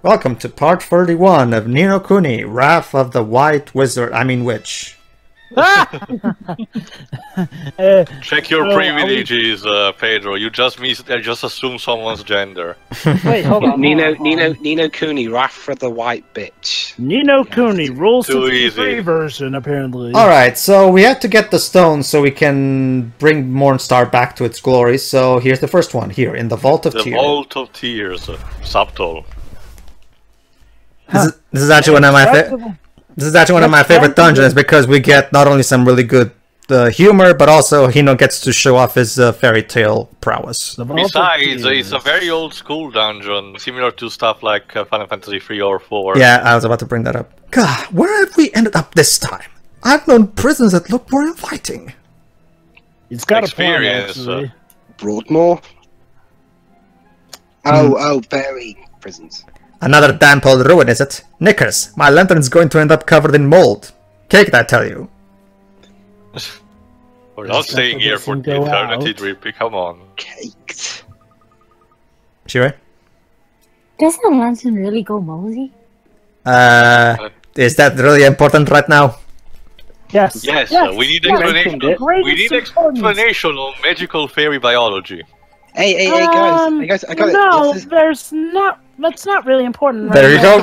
Welcome to part 31 of Ni no Kuni, Wrath of the White Wizard, Witch. Check your privileges, Pedro. You just assume someone's gender. Wait, hold on. Nino Kuni, Wrath for the White Bitch. Nino Kuni, Rule Too 63 easy. version, apparently. Alright, so we have to get the stone so we can bring Mornstar back to its glory. So here's the first one, here, in the Vault of The Tears. Vault of Tears, subtle. This is actually one of my favorite dungeons because we get not only some really good humor, but also Hino gets to show off his fairy tale prowess. Besides, it's a very old school dungeon, similar to stuff like Final Fantasy 3 or 4. Yeah, I was about to bring that up. God, where have we ended up this time? I've known prisons that look more inviting. It's got Experience, a plan, actually. Broadmoor? Oh, fairy prisons. Another damp old ruin, is it? Knickers, my lantern's going to end up covered in mold. Cake, I tell you. We're not staying here for the eternity, Drippy, come on. Caked. Shirei? Doesn't the lantern really go moldy? Is that really important right now? Yes. Yes, yes. we need you explanation. mentioned it. We need explanation on magical fairy biology. Hey guys, I got no, it. there's not. That's not really important. There you go.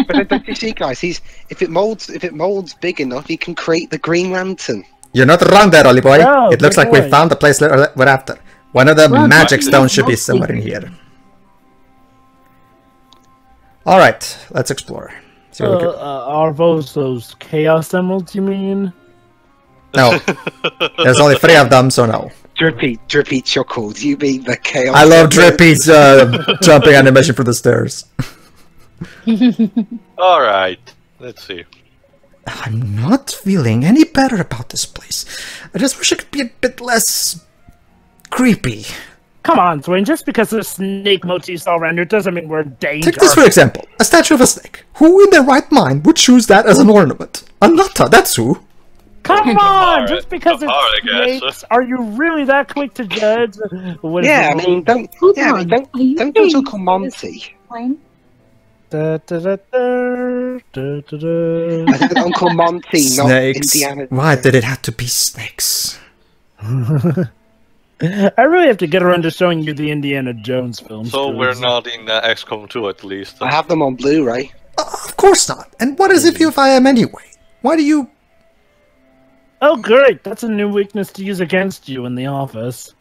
But don't you see, guys? If it molds big enough, he can create the Green Lantern. You're not wrong there, Ollie boy. No, it looks like we boy. found the place we're after. One of the Well, magic but- stones should be somewhere in here. Alright, let's explore. See what we can... Are those Chaos Emeralds, you mean? No. There's only 3 of them, so no. Drippy chuckled. You mean the chaos? I love Drippy's jumping animation for the stairs. Alright, let's see. I'm not feeling any better about this place. I just wish it could be a bit less creepy. Come on, Swain. Just because there's snake motifs all around here doesn't mean we're in danger. Take this for example. A statue of a snake. Who in their right mind would choose that as an ornament? Anata, that's who. Come on! Just because Alright, I it's guess. snakes, are you really that quick to judge? What is Yeah, it? I mean, don't Hold yeah, I on. mean, Are you don't go to saying Monty. Fine. Da, da, da, da, da, da, da. I said Uncle Monty, not Snakes. Indiana. Why did it have to be snakes? I really have to get around to showing you the Indiana Jones films. So too. we're not in XCOM 2 at least. I have them on Blu-ray. Of course not. And what is it if I am anyway? Why do you... Oh, great! That's a new weakness to use against you in the office.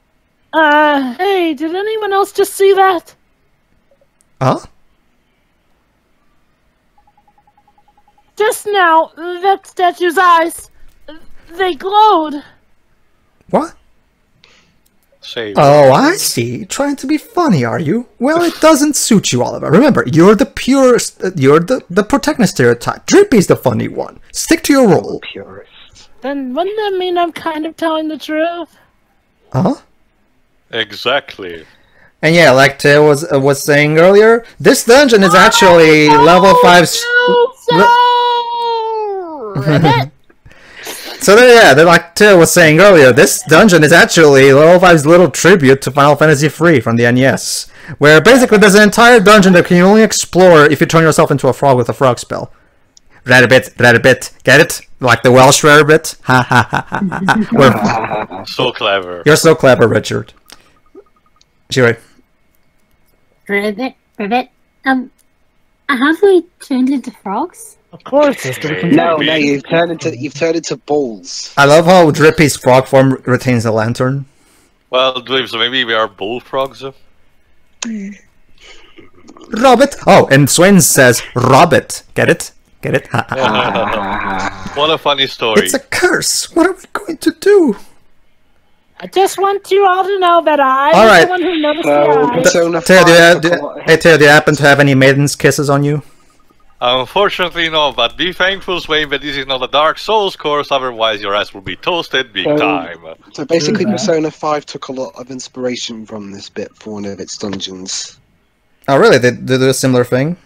Hey, did anyone else just see that? Huh? Just now, that statue's eyes, they glowed. What? Save. Oh, I see. Trying to be funny, are you? Well, it doesn't suit you, Oliver. Remember, you're the purest... you're the protagonist stereotype. Drippy's the funny one. Stick to your role. Purist. Then wouldn't that mean I'm kind of telling the truth? Huh? Exactly. And yeah, like Tail was saying earlier, this dungeon is actually level 5... So like Tail was saying earlier, this dungeon is actually level 5's little tribute to Final Fantasy III from the NES, where basically there's an entire dungeon that you can only explore if you turn yourself into a frog with a frog spell. Rabbit, get it? Like the Welsh rabbit? Ha ha ha ha ha. So clever. You're so clever, Richard. Shirei. Ribbit. Have we turned into frogs? Of course, sister. No, you've turned into balls. I love how Drippy's frog form retains the lantern. Well, Dwayne, so maybe we are bullfrogs? Robert. Oh, and Swain says Robert. Get it? Get it? What a funny story. It's a curse. What are we going to do? I just want you all to know that I'm All right. the one who noticed So, the eyes. Persona Tail, 5 hey, Tail, do you happen to have any maiden's kisses on you? Unfortunately no, but be thankful, Swain, that this is not a Dark Souls course, otherwise your ass will be toasted big time. So basically, Persona 5 took a lot of inspiration from this bit for one of its dungeons. Oh, really? They do a similar thing?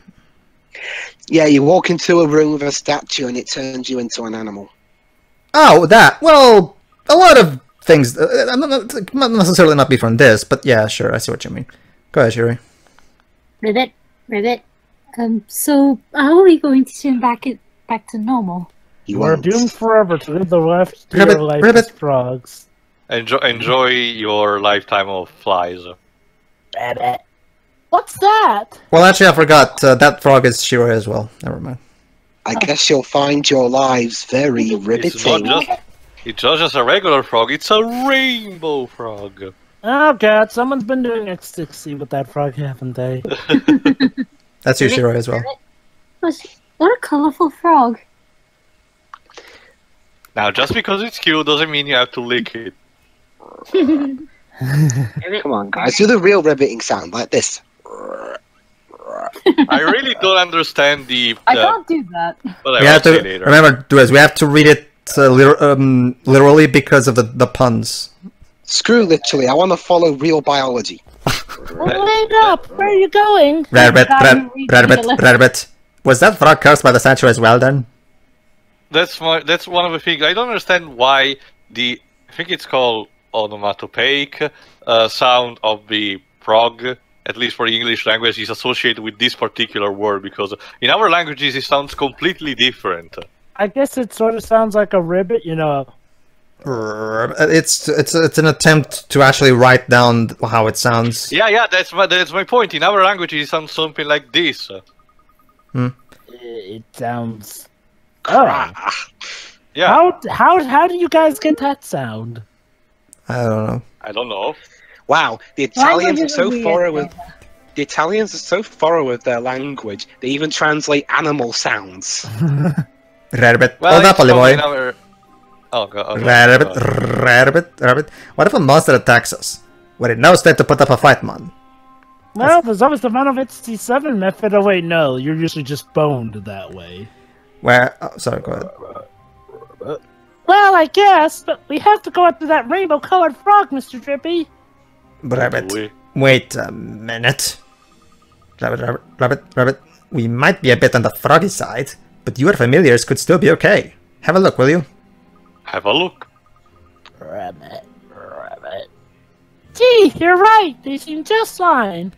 Yeah, you walk into a room with a statue and it turns you into an animal. Oh, that. Well, a lot of things. Not necessarily not be from this, but yeah, sure, I see what you mean. Go ahead, Shiri. Ribbit. So how are we going to turn back to normal? You We're won't. doomed forever to live the rest of Ribbit, your life ribbit. as frogs. Enjoy your lifetime of flies. What's that? Well, actually, I forgot. That frog is Shiro as well. Never mind. I guess you'll find your lives very It's not riveting. it's not just a regular frog, it's a rainbow frog. Oh god, someone's been doing ecstasy with that frog, haven't they? That's you, Shiro, as well. What a colorful frog. Now, just because it's cute doesn't mean you have to lick it. Come on, guys, do the real riveting sound like this. I really don't understand the. I can't do that. But We I will have say to later. remember, Duez, we have to read it literally because of the puns. Screw literally, I want to follow real biology. Wait up! Where are you going? Rabbit, God, you read rabbit, English. rabbit. Was that frog cursed by the statue as well then? That's one of the things. I don't understand why the. I think it's called onomatopoeic sound of the frog, at least for the English language, is associated with this particular word, because in our languages it sounds completely different. I guess it sort of sounds like a ribbit, you know. It's an attempt to actually write down how it sounds. Yeah, that's my point. In our languages it sounds something like this. It sounds. Oh, Yeah, how do you guys get that sound? I don't know. I don't know. Wow, the Italians are Languages so weird. thorough with the Italians are so thorough with their language. They even translate animal sounds. Rabbit. Well, Hold up, it's Ollie boy. in our... Oh god. Okay. Rabbit. What if a monster attacks us? Well, it knows that to put up a fight, man. Well, there's always the Manifest C7 method. Oh wait, no, you're usually just boned that way. Where? Oh, sorry, go ahead. Well, I guess, but we have to go after that rainbow-colored frog, Mr. Drippy. Rabbit. Wait a minute. Rabbit. We might be a bit on the froggy side, but your familiars could still be okay. Have a look, will you? Have a look. Rabbit. Gee, you're right. They seem just fine.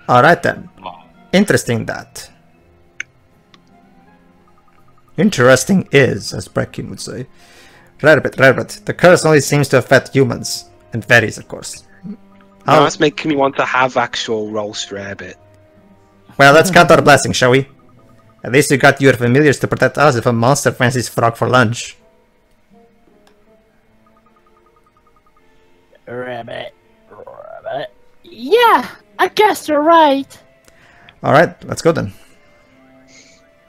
Alright then. Interesting that. Interesting is, as Breckin would say. Rabbit. The curse only seems to affect humans. And fairies, of course. Now Oh, that's making me want to have actual roast rabbit. well, let's count our blessings, shall we? At least you got your familiars to protect us if a monster fancies frog for lunch. Rabbit. Yeah, I guess you're right. Alright, let's go then.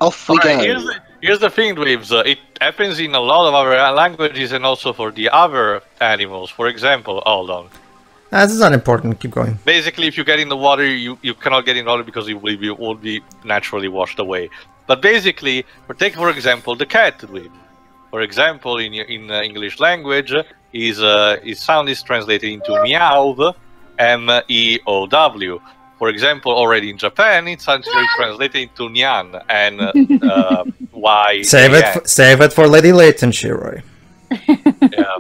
Off we Alright, go. here's the thing, Dweebs. It happens in a lot of our languages and also for the other animals. For example, hold on. This is unimportant, keep going. Basically, if you get in the water, you cannot get in the water because it will be naturally washed away. But basically, take for example the cat dweeb. For example, in English language, his sound is translated into meow, M-E-O-W. For example, already in Japan, it's actually translated into nyan and Y. Save it for Lady Layton, Shiroi. Yeah.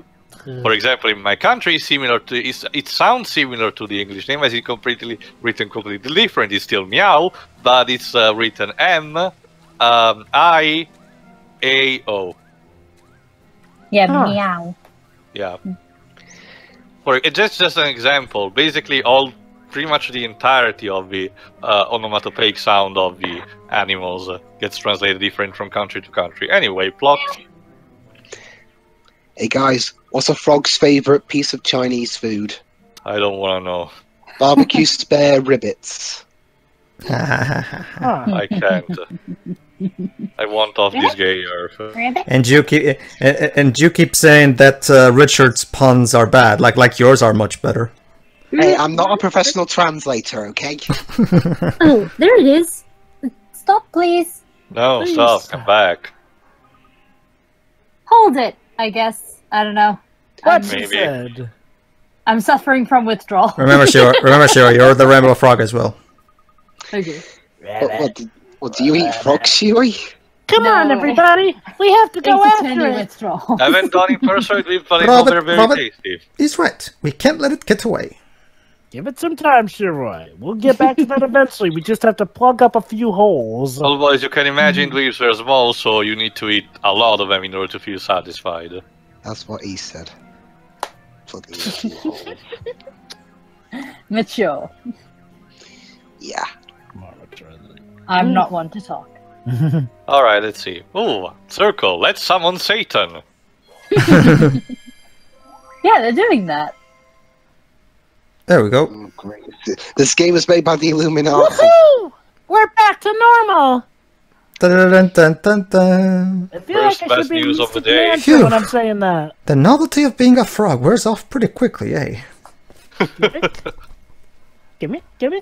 For example, in my country, it sounds similar to the English name, as it's written completely different. It's still meow, but it's written M-I-A-O. Yeah, Huh. meow. Yeah. Just an example. Basically, pretty much the entirety of the onomatopoeic sound of the animals gets translated different from country to country. Anyway, plot. Hey guys, what's a frog's favorite piece of Chinese food? I don't want to know. Barbecue spare ribbits. Huh. I can't. I want off this gay earth. Rabbit? And you keep saying that Richard's puns are bad, like yours are much better. Hey, I'm not a professional translator, okay? Oh, there it is. Stop, please. No, Please. stop. Come back. Hold it, I guess. I don't know. What she Maybe. said. I'm suffering from withdrawal. Remember, Shiro, you're the rainbow frog as well. Okay. What do you eat frog, Shiwi? Come on, No. everybody. We have to go It's a after tiny it. withdrawal. I haven't done it personally, but I know they're very Robert, tasty. he's right. We can't let it get away. Give it some time, Shiroi. We'll get back to that eventually. We just have to plug up a few holes. Otherwise, you can imagine dweebs are small, so you need to eat a lot of them in order to feel satisfied. That's what he said. Plug it in a few holes. Mature. Yeah. I'm not one to talk. Alright, let's see. Ooh, circle. Let's summon Satan. Yeah, they're doing that. There we go. Oh, great. This game was made by the Illuminati. Woohoo! We're back to normal. Dun, dun, dun, dun, dun. I feel First like I best should be news of the Mystic day. Mantra Phew. when I'm saying that. The novelty of being a frog wears off pretty quickly, eh? Give me, give me.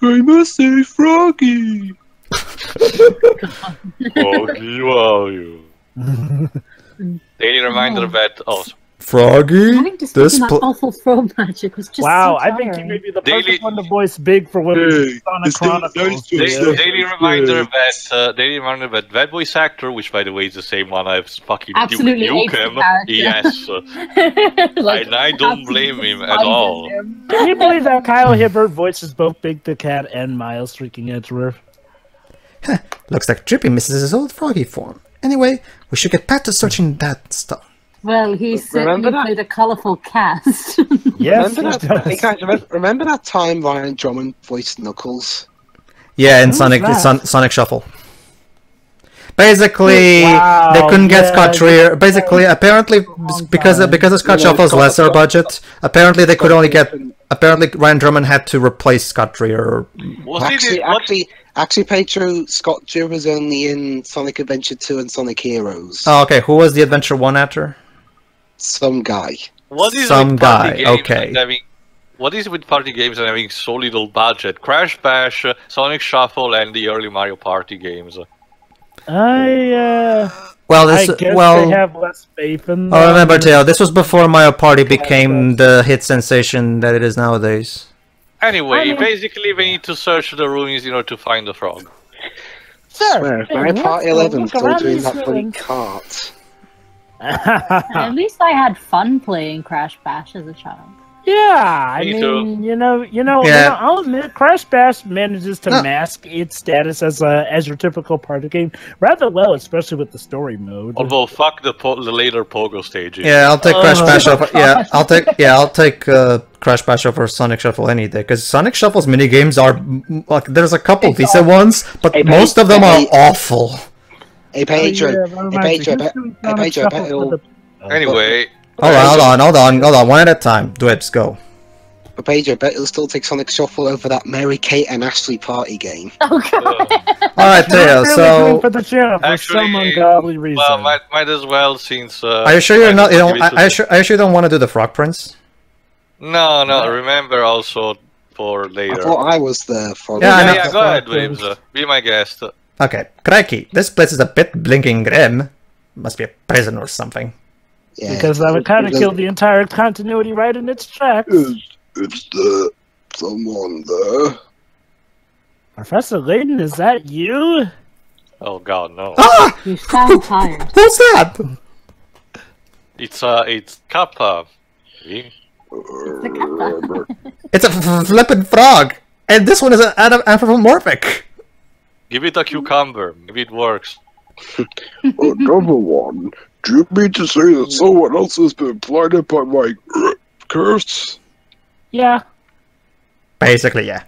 I must say, Froggy. Froggy, are you? Daily reminder that. Oh, Froggy, Having to speak this in that awful frog magic was just Wow, so I think you tiring. may be the Daily- perfect one to voice Big for when we on a Chronicles. daily reminder that that voice actor, which by the way is the same one I've fucking Absolutely hates the Nukem. character. Yes, Like, and I don't blame him at despises all. him. Can you believe that Kyle Hibbert voices both Big the Cat and Miles freaking Edgeworth? looks like Drippy misses his old froggy form. Anyway, we should get back to searching that stuff. Well, he Remember certainly that? played a colourful cast. Yes, Remember he that? Hey does. guys, remember that time Ryan Drummond voiced Knuckles? Yeah, in Who's Sonic that? Sonic Shuffle. Basically, Wow, they couldn't get yeah, Scott Trier. Basically, apparently, because of Scott Yeah, Shuffle's Scott- lesser Scott- budget, apparently they could only get. Scott- Apparently, Ryan Drummond had to replace Scott Trier. Was he Actually, Pedro, Scott Drew was only in Sonic Adventure 2 and Sonic Heroes. Oh, okay. Who was the Adventure 1 actor? Some guy. What is Some with party guy, games okay. and having, what is with party games and having so little budget? Crash Bash, Sonic Shuffle, and the early Mario Party games. Well, I this guess well. they have less faith in Oh, remember, them. Teo, this was before Mario Party became the hit sensation that it is nowadays. Anyway, I mean- basically they need to search the ruins in order to find the frog. Sure. Swear, Hey, Mario let's Party go 11 look still around doing these that bloody ruins. cart. At least I had fun playing Crash Bash as a child. Yeah, I Me mean, too. you know, Yeah. I'll admit, Crash Bash manages to No. mask its status as your typical party game rather well, especially with the story mode. Although fuck the later Pogo stages. Yeah, I'll take Crash Oh. Bash over. Yeah, I'll take Crash Bash over Sonic Shuffle any day. Because Sonic Shuffle's mini games are like there's a couple decent ones, but Hey, most of them are hey, awful. Hey Pedro, Oh, yeah, that hey reminds me. Pedro, Who's hey doing Pedro, Sonic I bet Shuffle it'll, for the- Anyway, Hold on, one at a time. Dwebs, go. but Pedro, I bet it'll still take Sonic Shuffle over that Mary Kate and Ashley party game. Oh god. All right, Teo. Really doing So, for the channel for some Actually, ungodly reason. well, might as well since. are you sure you're not? You know, are you sure you don't want to do the Frog Prince? No, remember also for I later. thought I was the frog. Yeah, I know. Yeah, go ahead, Frog Wibbs. Be my guest. Okay, crikey, this place is a bit blinking grim. Must be a prison or something. Yeah, because that would kind of kill the entire continuity right in its tracks. Is there someone there? Professor Layton, is that you? Oh god, no. Ah! You sound tired. What's that? It's Kappa. See? It's a flippin' frog, and this one is an anthropomorphic. Give it a cucumber. Maybe it works. Another one? Do you mean to say that someone else has been blinded by my curse? Yeah. Basically, yeah.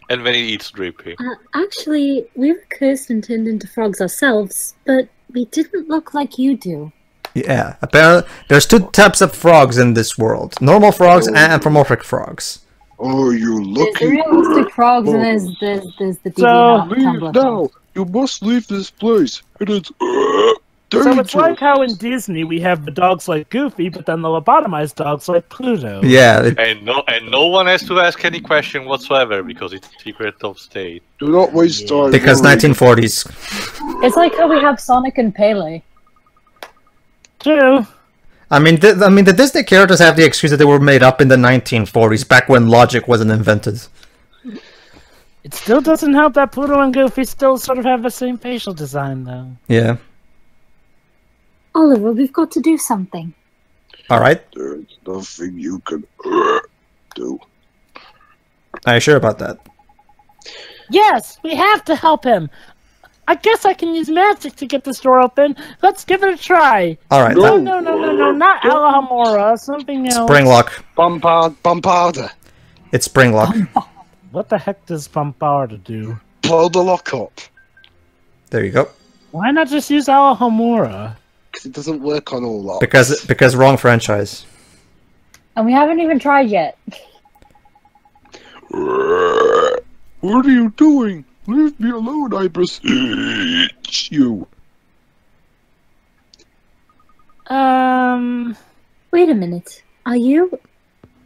And then it eats Drippy. Actually, we were cursed and turned into frogs ourselves, but we didn't look like you do. Yeah, apparently there's two types of frogs in this world: normal frogs and anthropomorphic frogs. Oh, you There's lucky. the realistic frogs and there's the deviant Leave Tumblr now! frogs. You must leave this place. It is So danger. it's like how in Disney we have the dogs like Goofy, but then the lobotomized dogs like Pluto. Yeah, And no one has to ask any question whatsoever because it's secret of state. Do not waste time. because Hurry. 1940s. It's like how we have Sonic and Pele. True. I mean, the Disney characters have the excuse that they were made up in the 1940s, back when logic wasn't invented. It still doesn't help that Pluto and Goofy still sort of have the same facial design, though. Yeah. Oliver, we've got to do something. All right. There's nothing you can do. Are you sure about that? Yes, we have to help him. I guess I can use magic to get this door open. Let's give it a try. All right. No, not Al-Mamoon. Something else. Springlock. Bombarder. It's Springlock. What the heck does Bombarder do? Blow the lock up. There you go. Why not just use Al-Mamoon? Because it doesn't work on all locks. Because wrong franchise. And we haven't even tried yet. What are you doing? Leave me alone, I beseech you. Wait a minute. Are you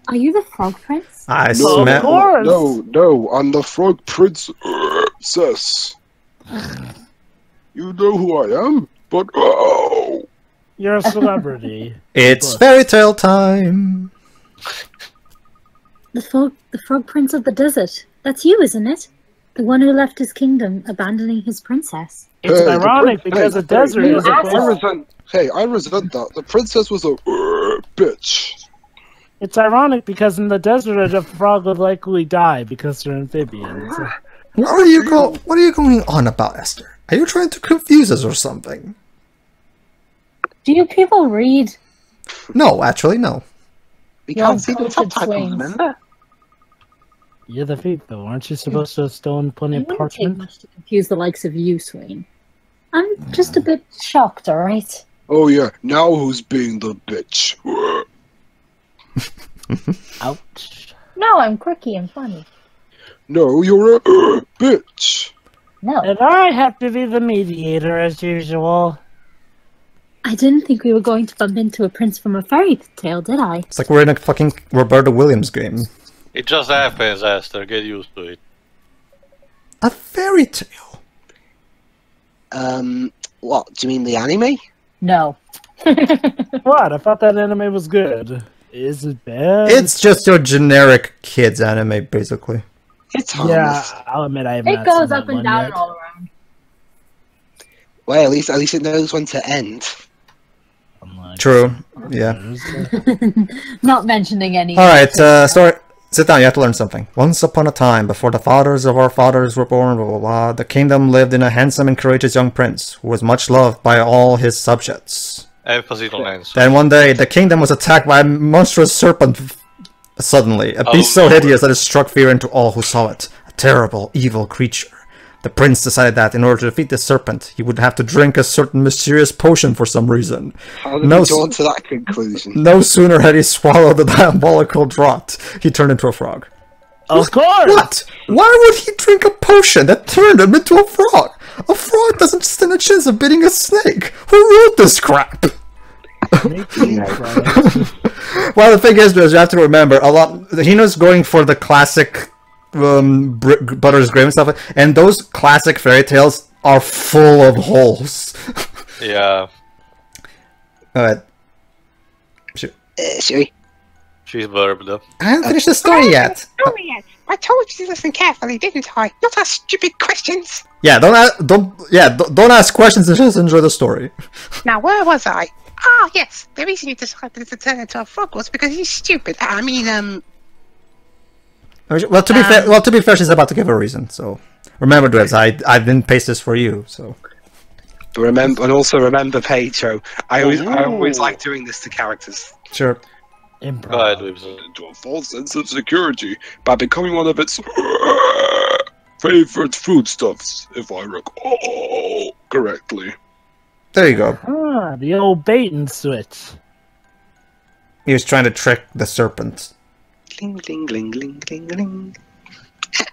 the Frog Prince? I Of smell. course. No, I'm the Frog Princess. You know who I am, but oh! You're a celebrity. It's fairy tale time. The Frog Prince of the Desert. That's you, isn't it? The one who left his kingdom, abandoning his princess. It's Hey, the ironic prin- because hey, the desert you is a asshole. place. I resent that. The princess was a bitch. It's ironic because in the desert a frog would likely die because they're amphibians. What are you going on about, Esther? Are you trying to confuse us or something? Do you people read? No, actually, no. We Your can't see the cultured subtitles, swings. remember? You're the feet, though. Aren't you supposed to have stolen plenty It of wouldn't take parchment? much to confuse the likes of you, Swain. I'm just a bit shocked, alright? Oh yeah, now who's being the bitch? Ouch. No, I'm quirky and funny. No, you're a bitch. No. And I have to be the mediator as usual. I didn't think we were going to bump into a prince from a fairy tale, did I? It's like we're in a fucking Roberta Williams game. It just happens, Esther. Get used to it. A fairy tale? What? Do you mean the anime? No. What? I thought that anime was good. Is it bad? It's just your generic kids anime, basically. It's Yeah, harmless. I'll admit I have It not goes seen that up and one down yet. all around. Well, at least it knows when to end. I'm like, True. Yeah. Not mentioning any. Alright, story. Sit down, you have to learn something. Once upon a time, before the fathers of our fathers were born, blah blah blah, the kingdom lived in a handsome and courageous young prince, who was much loved by all his subjects. Emphasis on answer. Then one day, the kingdom was attacked by a monstrous serpent suddenly, a beast so no. hideous that it struck fear into all who saw it. A terrible, evil creature. The prince decided that in order to defeat the serpent, he would have to drink a certain mysterious potion for some reason. How did No we drawn to that conclusion? No sooner had he swallowed the diabolical draught, he turned into a frog. Of course! What? Why would he drink a potion that turned him into a frog? A frog doesn't stand a chance of beating a snake. Who wrote this crap? Well, the thing is, you have to remember, Hino's going for the classic Butter's Grave and stuff, and those classic fairy tales are full of holes. Yeah, Alright. Sherry? she's verbed. I haven't finished the story yet. I told you to listen carefully, didn't I? Not ask stupid questions. Yeah, don't ask questions and just enjoy the story. Now, where was I? Ah, yes. The reason you decided to turn into a frog was because you're stupid. Well, to be fair, she's about to give a reason. So remember, Dwebs, I didn't paste this for you. So Remember, Pedro. I always like doing this to characters. sure. Go Improv. ahead, Weebs. Into a false sense of security by becoming one of its favorite foodstuffs, if I recall correctly. There you go. Ah, the old bait and switch. He was trying to trick the serpent. Gling, gling, gling, gling, gling,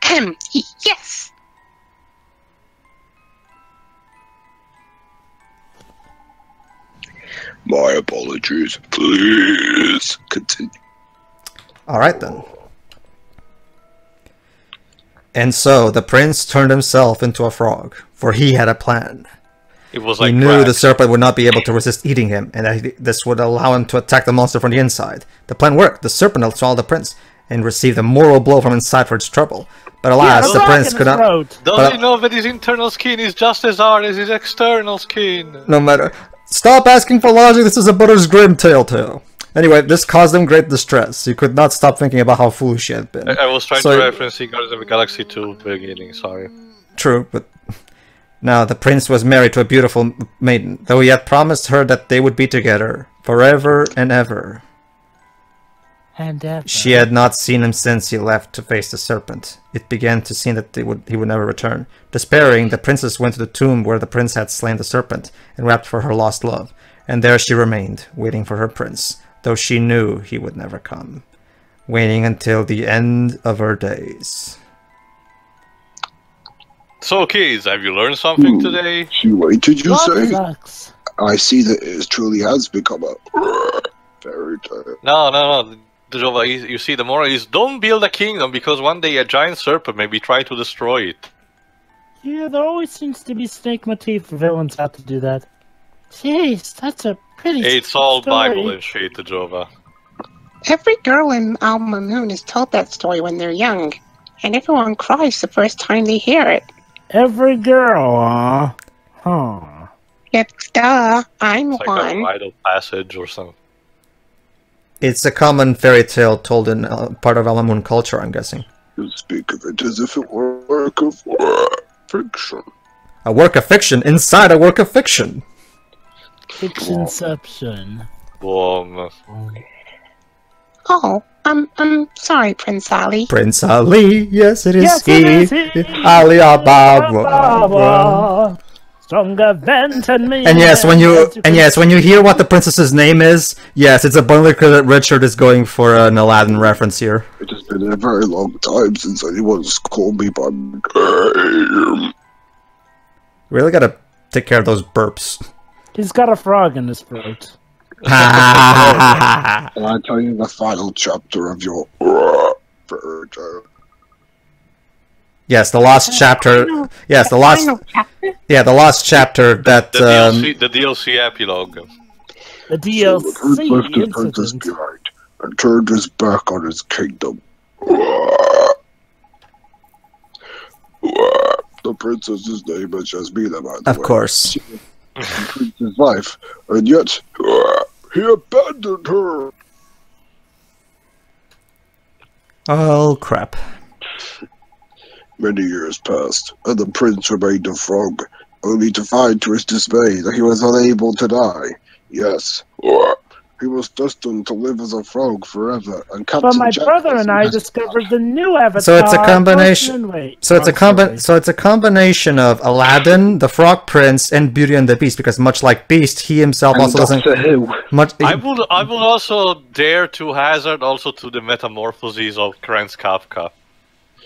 gling. Yes. My apologies. Please continue. All right then. And so the prince turned himself into a frog, for he had a plan. It was He like knew crack. the serpent would not be able to resist eating him, and that this would allow him to attack the monster from the inside. The plan worked. The serpent swallowed the prince and received a moral blow from inside for its trouble. But alas, Yeah, the rock prince in could the not. throat. Does But- he know that his internal skin is just as hard as his external skin? No matter. Stop asking for logic. This is a Butter's Grim tale. Anyway, this caused him great distress. He could not stop thinking about how foolish he had been. I was trying So- to reference Guardians of the Galaxy 2 beginning, sorry. True, but now the prince was married to a beautiful maiden, though he had promised her that they would be together forever and ever. And She had not seen him since he left to face the serpent. It began to seem that he would never return. Despairing, the princess went to the tomb where the prince had slain the serpent and wept for her lost love. And there she remained, waiting for her prince, though she knew he would never come. Waiting until the end of her days. So, kids, have you learned something today? See, wait, did you What say? sucks? I see that it truly has become a fairy tale. No. Jova, you see, the moral is don't build a kingdom because one day a giant serpent may be trying to destroy it. Yeah, there always seems to be snake motif villains out to do that. Jeez, that's a pretty. It's all story. Bible and shit, Jova. Every girl in Al-Mamoon is told that story when they're young, and everyone cries the first time they hear it. Every girl, huh? Yes, duh, I'm It's like a one. rite of passage or something. It's a common fairy tale told in part of Al-Mamoon culture, I'm guessing. You speak of it as if it were a work of fiction. A work of fiction inside a work of fiction. Fictionception. Boom. Oh, I'm sorry, Prince Ali. Prince Ali, yes it is Yes, he. it is he. Ali Ababa. Baba, stronger than me. And yes, when you hear what the princess's name is, yes, it's abundantly clear that Richard is going for an Aladdin reference here. It has been a very long time since anyone's called me by my name. Really gotta take care of those burps. He's got a frog in his throat. And I tell you the final chapter of your fairy tale. Yes, the lost chapter. Yes, the lost. Yeah, the lost chapter that. The DLC epilogue. The So the prince left his DLC princess incident. behind and turned his back on his kingdom. The princess's name is Jasmina, by the Of way. course. She was the prince's wife, and yet he abandoned her. Oh crap! Many years passed, and the prince remained a frog, only to find to his dismay that he was unable to die. Yes, he was destined to live as a frog forever, and Captain But my Jack brother was and I his- discovered the new avatar. So it's a combination- Wait, So it's a I'm sorry. combination of Aladdin, the Frog Prince, and Beauty and the Beast. Because much like Beast, he himself and also doesn't Doctor Who. much. I would also dare to hazard also to the metamorphoses of Franz Kafka.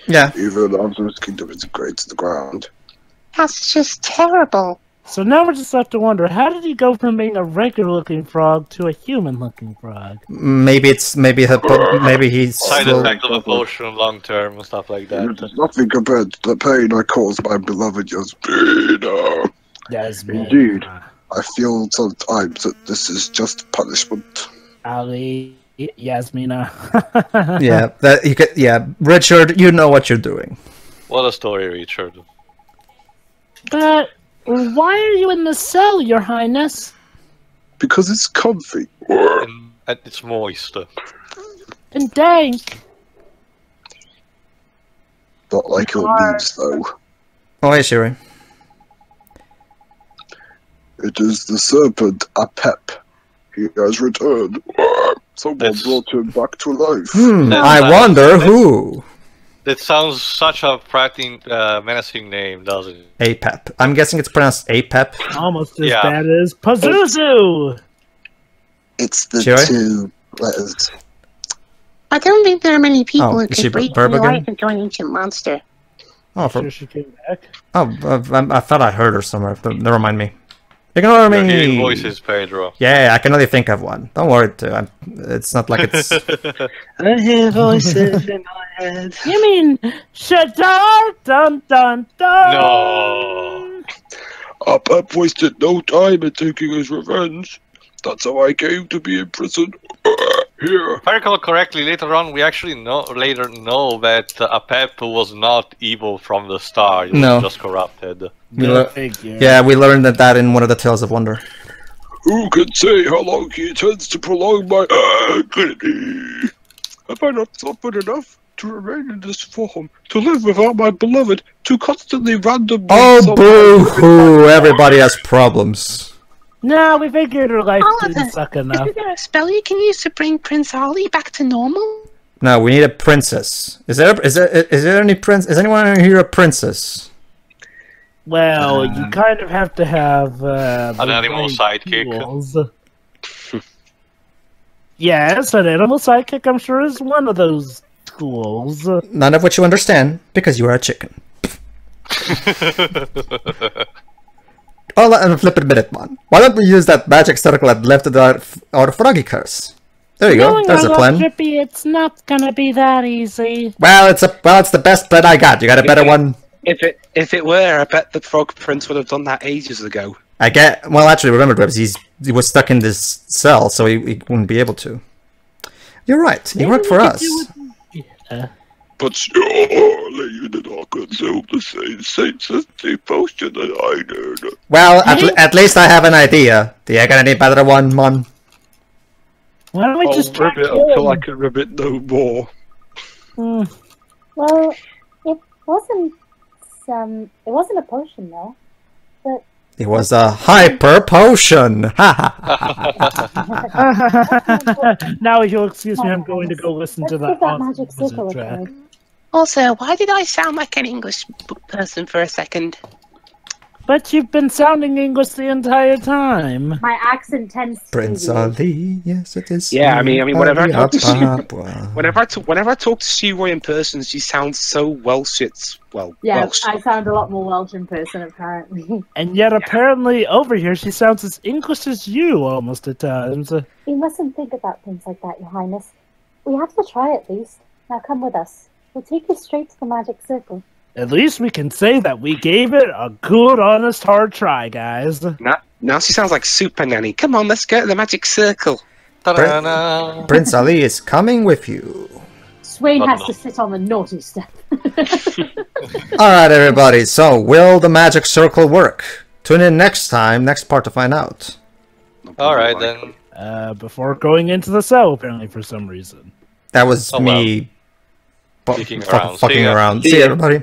Yeah, Even after his kingdom is great to the ground. That's just terrible. So now we're just left to wonder, how did he go from being a regular-looking frog to a human-looking frog? maybe he's Side still, effect of a potion long term and stuff like It that. is nothing compared to the pain I caused my beloved Jasmina. Jasmine. Indeed. I feel sometimes that this is just punishment. Ali, Yasmina. yeah, that you could. Yeah, Richard, you know what you're doing. What a story, Richard. But why are you in the cell, Your Highness? Because it's comfy. And it's moist. And dank. Not like your leaves, though. Oh, hey, Shiri. It is the serpent Apep. He has returned. Someone That's- brought him back to life. That's I nice. wonder who. That sounds such a frightening, menacing name, doesn't it? Apep. I'm guessing it's pronounced Apep. Almost as Yeah. bad as Pazuzu! It's the Shall I? 2 letters. I don't think there are many people Oh, who is she can breathe burp new again? life into an ancient monster. Oh, Sure she came back. I thought I heard her somewhere. Never mind me. Ignore You're hearing me. voices, Pedro. Yeah, I can only think of one. Don't worry, too. It's not like it's. I hear voices in my head. You mean Shadar dun dun dun? No. Apep wasted no time in taking his revenge. That's how I came to be imprisoned. Here. If I recall correctly, later on we actually know that Apep was not evil from the start. He No. was just corrupted. We Go lear- figure. yeah, we learned that in one of the Tales of Wonder. Who can say how long he intends to prolong my agony? Have I not suffered enough to remain in this form, to live without my beloved, to constantly randomly... Oh, boo-hoo! Everybody has problems. No, we figured her life Oliver, didn't suck enough. is there a spell you can use to bring Prince Ali back to normal? No, we need a princess. Is there any prince? Is anyone here a princess? Well, you kind of have to have an animal sidekick. Yes, an animal sidekick, I'm sure, is one of those tools. None of which you understand, because you are a chicken. Oh, let me flip it a minute, man. Why don't we use that magic circle that lifted our froggy curse? There you go. There's a plan. Drippy, it's not gonna be that easy. Well, it's the best plan I got. You got a better one? If it were, I bet the Frog Prince would have done that ages ago. Well, actually, remember, Drebs, he was stuck in this cell, so he wouldn't be able to. You're right. He worked for us. But surely you did not consume the same sensitive potion that I did. Well, at least I have an idea. Do you got any better one, Mon? Why don't we just rib it until I can rib it no more. Well, it wasn't a potion though. But it was a hyper potion. Now, if you'll excuse me, I'm going to go listen to that. Magic circle track. Also, why did I sound like an English person for a second? But you've been sounding English the entire time. My accent tends to Prince Ali, yes it is. Yeah, I mean, whenever I talk to whenever I talk to SCWRM in person, she sounds so Welsh. It's Welsh. I sound a lot more Welsh in person, apparently. And yet, apparently, over here, she sounds as English as you, almost at times. You mustn't think about things like that, Your Highness. We have to try at least. Now come with us. We'll take you straight to the magic circle. At least we can say that we gave it a good, honest, hard try, guys. Now she sounds like Super Nanny. Come on, let's go to the magic circle. Prince Ali is coming with you. Swain has to sit on the naughty step. Alright, everybody, so will the magic circle work? Tune in next part to find out. Alright, then. Before going into the cell, apparently, for some reason. That was me fucking around. fucking around. See you, everybody.